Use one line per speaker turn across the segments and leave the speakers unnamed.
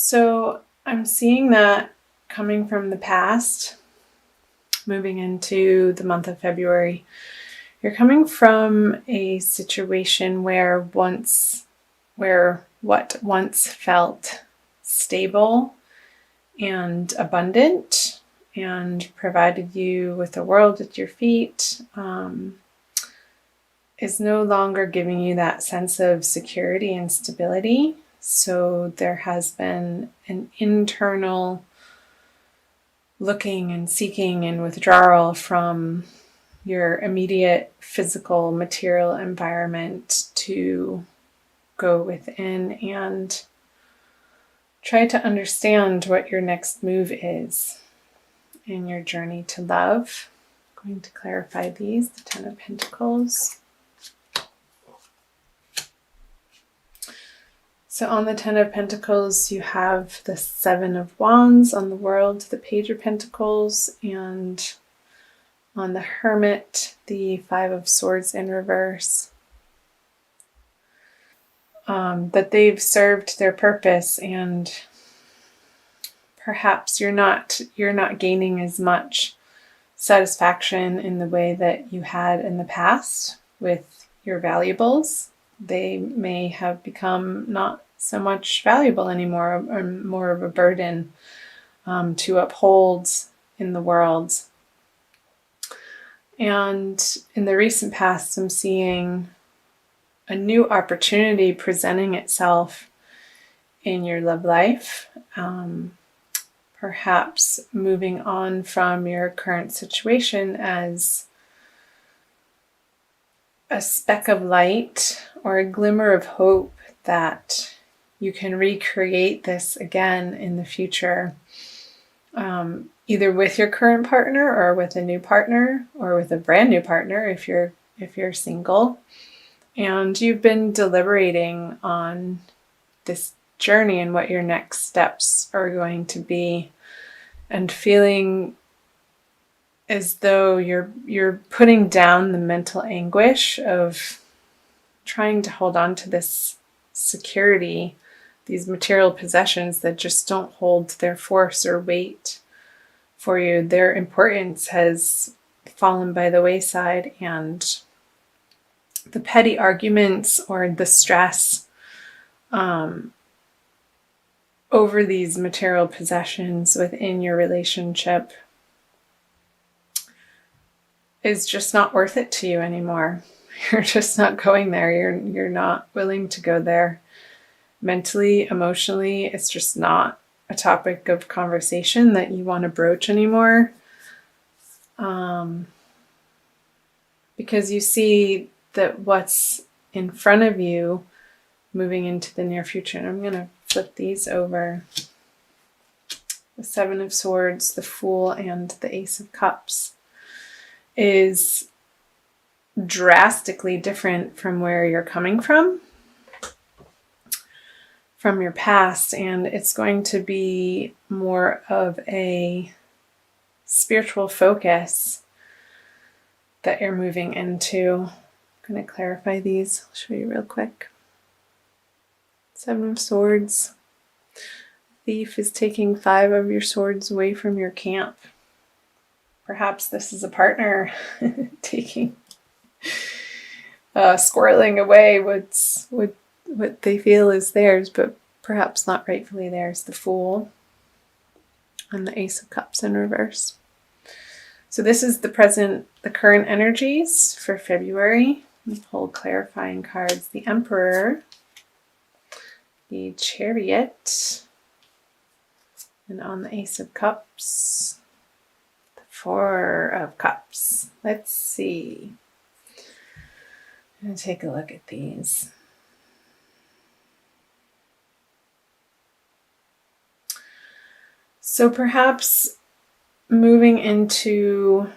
So I'm seeing that coming from the past, moving into the month of February. You're coming from a situation where what once felt stable and abundant and provided you with the world at your feet is no longer giving you that sense of security and stability. So there has been an internal looking and seeking and withdrawal from your immediate physical material environment to go within and try to understand what your next move is in your journey to love. I'm going to clarify these, the Ten of Pentacles. So on the Ten of Pentacles, you have the Seven of Wands, on the World, the Page of Pentacles, and on the Hermit, the Five of Swords in reverse. That they've served their purpose, and perhaps you're not gaining as much satisfaction in the way that you had in the past with your valuables. They may have become not so much valuable anymore, or more of a burden to uphold in the world. And in the recent past, I'm seeing a new opportunity presenting itself in your love life. Perhaps moving on from your current situation as a speck of light or a glimmer of hope that you can recreate this again in the future, either with your current partner or with a new partner or with a brand new partner if you're single. And you've been deliberating on this journey and what your next steps are going to be, and feeling as though you're putting down the mental anguish of trying to hold on to this security, these material possessions that just don't hold their force or weight for you. Their importance has fallen by the wayside, and the petty arguments or the stress over these material possessions within your relationship is just not worth it to you anymore. You're just not going there. You're not willing to go there. Mentally, emotionally, it's just not a topic of conversation that you want to broach anymore. Because you see that what's in front of you moving into the near future. And I'm going to flip these over. The Seven of Swords, the Fool, and the Ace of Cups is drastically different from where you're coming from your past, and it's going to be more of a spiritual focus that you're moving into. I'm going to clarify these. I'll show you real quick. Seven of Swords. Thief is taking 5 of your swords away from your camp. Perhaps this is a partner taking, squirreling away what they feel is theirs, but perhaps not rightfully theirs. The Fool and the Ace of Cups in reverse. So this is the current energies for February. We pull clarifying cards. The Emperor, the Chariot, and on the Ace of Cups, the Four of Cups. Let's see. I'm going to take a look at these. So perhaps moving into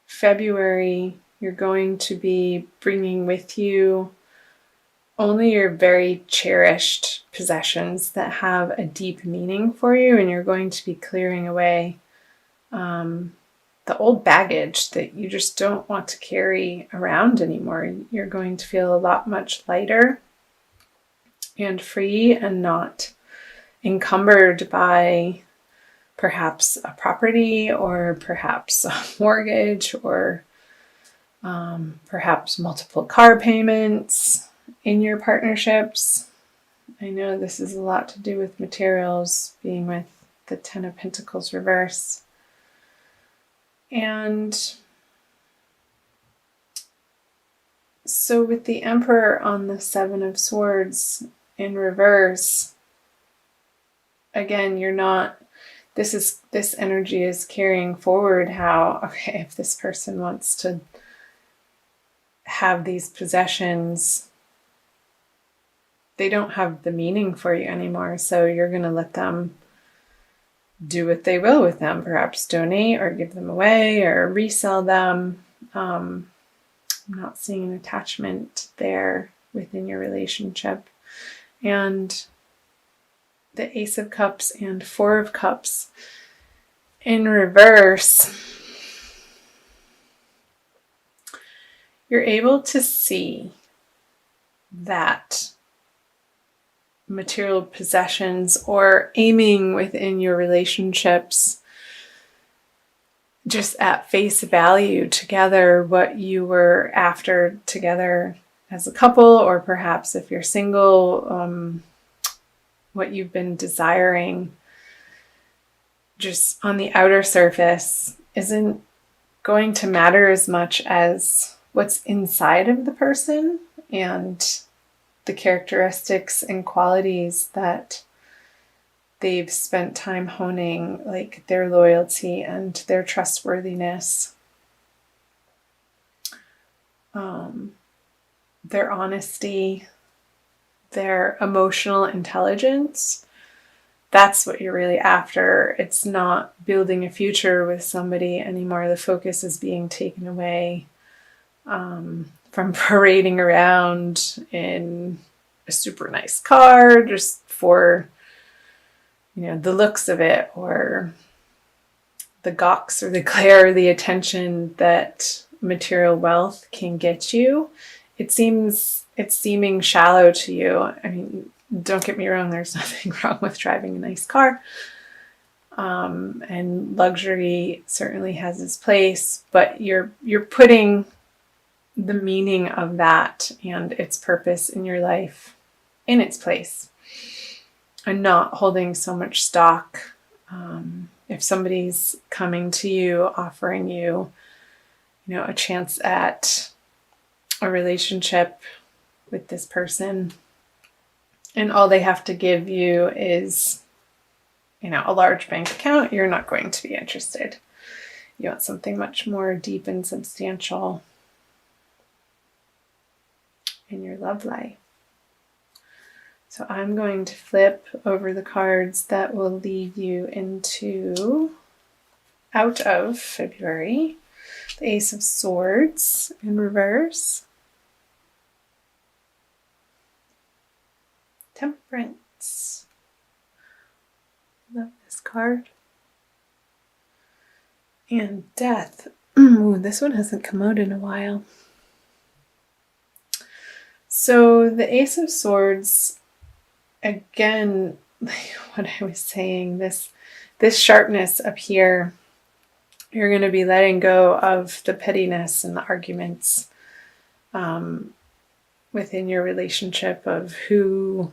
February, you're going to be bringing with you only your very cherished possessions that have a deep meaning for you, and you're going to be clearing away the old baggage that you just don't want to carry around anymore. You're going to feel a lot much lighter and free and not encumbered by perhaps a property or perhaps a mortgage or perhaps multiple car payments in your partnerships. I know this is a lot to do with materials, being with the Ten of Pentacles reverse. And so with the Emperor on the Seven of Swords in reverse, again, you're not, this energy is carrying forward how, okay, if this person wants to have these possessions, they don't have the meaning for you anymore. So you're going to let them do what they will with them, perhaps donate or give them away or resell them. I'm not seeing an attachment there within your relationship. And the Ace of Cups and Four of Cups in reverse, you're able to see that material possessions or aiming within your relationships just at face value together, what you were after together as a couple, or perhaps if you're single, what you've been desiring just on the outer surface isn't going to matter as much as what's inside of the person and the characteristics and qualities that they've spent time honing, like their loyalty and their trustworthiness, their honesty, their emotional intelligence. That's what you're really after. It's not building a future with somebody anymore. The focus is being taken away from parading around in a super nice car just for, the looks of it, or the gawks or the glare or the attention that material wealth can get you. It's seeming shallow to you. I mean, don't get me wrong, there's nothing wrong with driving a nice car. And luxury certainly has its place, but you're putting the meaning of that and its purpose in your life in its place, and not holding so much stock. If somebody's coming to you, offering you, a chance at a relationship with this person, and all they have to give you is, a large bank account, you're not going to be interested. You want something much more deep and substantial in your love life. So I'm going to flip over the cards that will lead you out of February. The Ace of Swords in reverse. Temperance. Love this card. And Death. Ooh, this one hasn't come out in a while. So the Ace of Swords, again, what I was saying, this sharpness up here, you're going to be letting go of the pettiness and the arguments within your relationship of who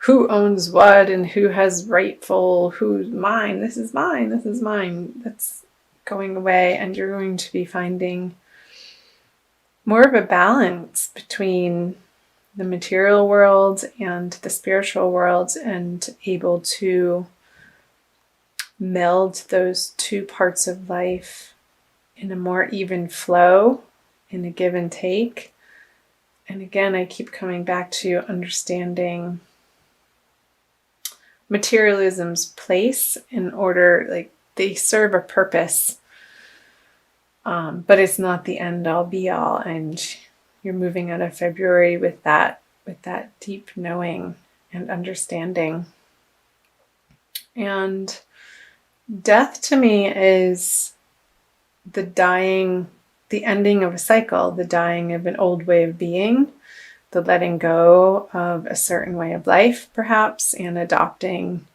owns what and who has rightful, who's mine, this is mine, this is mine. That's going away, and you're going to be finding more of a balance between the material world and the spiritual world, and able to meld those two parts of life in a more even flow, in a give and take. And again, I keep coming back to understanding materialism's place in order, like they serve a purpose, but it's not the end all be all. And you're moving out of February with that deep knowing and understanding. And Death to me is the ending of a cycle, the dying of an old way of being, the letting go of a certain way of life, perhaps, and adopting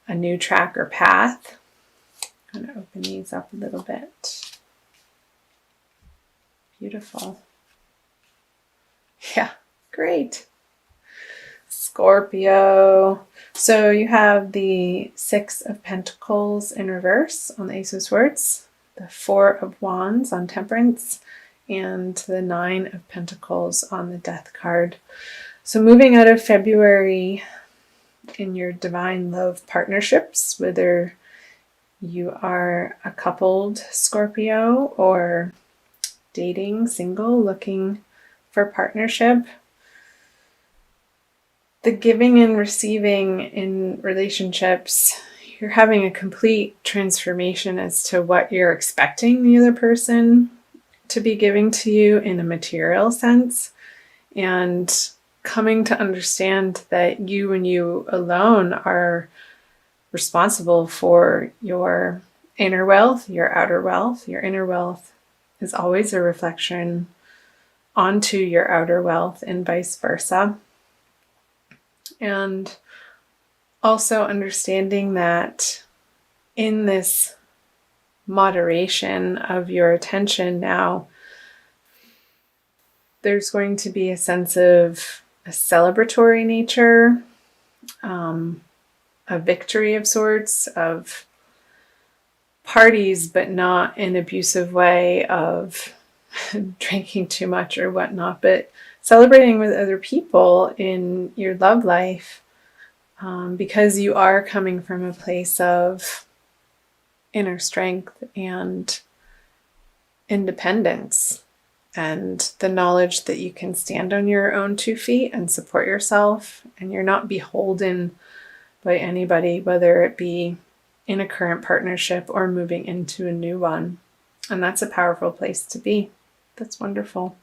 a new track or path. I'm going to open these up a little bit. Beautiful. Yeah, great. Scorpio. So you have the Six of Pentacles in reverse on the Ace of Swords, the Four of Wands on Temperance, and the Nine of Pentacles on the Death card. So moving out of February in your divine love partnerships, whether you are a coupled Scorpio or dating, single, looking for partnership, the giving and receiving in relationships, you're having a complete transformation as to what you're expecting the other person to be giving to you in a material sense, and coming to understand that you and you alone are responsible for your inner wealth, your outer wealth. Your inner wealth is always a reflection onto your outer wealth and vice versa. And also understanding that in this moderation of your attention now, there's going to be a sense of a celebratory nature, a victory of sorts, of parties, but not in an abusive way of drinking too much or whatnot, but celebrating with other people in your love life, because you are coming from a place of inner strength and independence, and the knowledge that you can stand on your own 2 feet and support yourself, and you're not beholden by anybody, whether it be in a current partnership or moving into a new one. And that's a powerful place to be. That's wonderful.